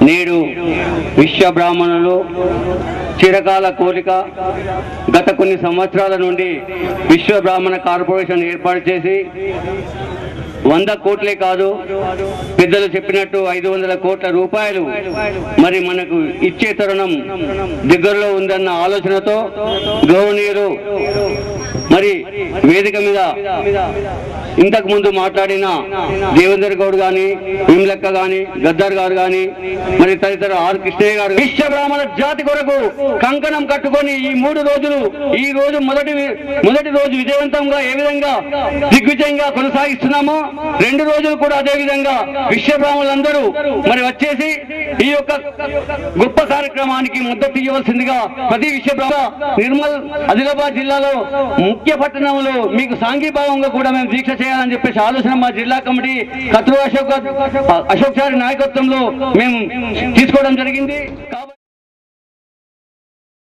నేడు విశ్వ బ్రాహ్మణులు చిరకాల కోరిక గత కొన్ని సంవత్సరాల నుండి విశ్వ బ్రాహ్మణ కార్పొరేషన్ ఏర్పాటు చేసి 100 కోట్లే కాదు, పెద్దలు చెప్పినట్టు 500 కోట్ల రూపాయలు మరి మనకు ఇచ్చే తరుణం దగ్గరలో ఉందన్న ఆలోచనతో గౌరవనీయులు మరి వేదిక మీద ఇంతకు ముందు మాట్లాడిన దేవేందర్ గౌడ్ గాని, విమలక్క గాని, గద్దర్ గారు గాని, మరి తదితర ఆర్ కృష్ణయ్య గారు విశ్వ బ్రాహ్మణ జాతి కొరకు కంకణం కట్టుకొని ఈ 3 రోజులు, ఈ రోజు మొదటి రోజు విజయవంతంగా ఏ విధంగా దిగ్విజయంగా కొనసాగిస్తున్నామో 2 రోజులు కూడా అదే విధంగా విశ్వ బ్రాహ్మణులందరూ మరి వచ్చేసి ఈ యొక్క గొప్ప కార్యక్రమానికి మద్దతు ఇవ్వవలసిందిగా ప్రతి విశ్వ బ్రాహ్మణ నిర్మల్ ఆదిలాబాద్ జిల్లాలో ముఖ్య పట్టణంలో మీకు సాంఘీభావంగా కూడా మేము దీక్ష చేయాలని చెప్పేసి ఆలోచన మా జిల్లా కమిటీ కత్రు అశోక్ సారి నాయకత్వంలో మేము తీసుకోవడం జరిగింది.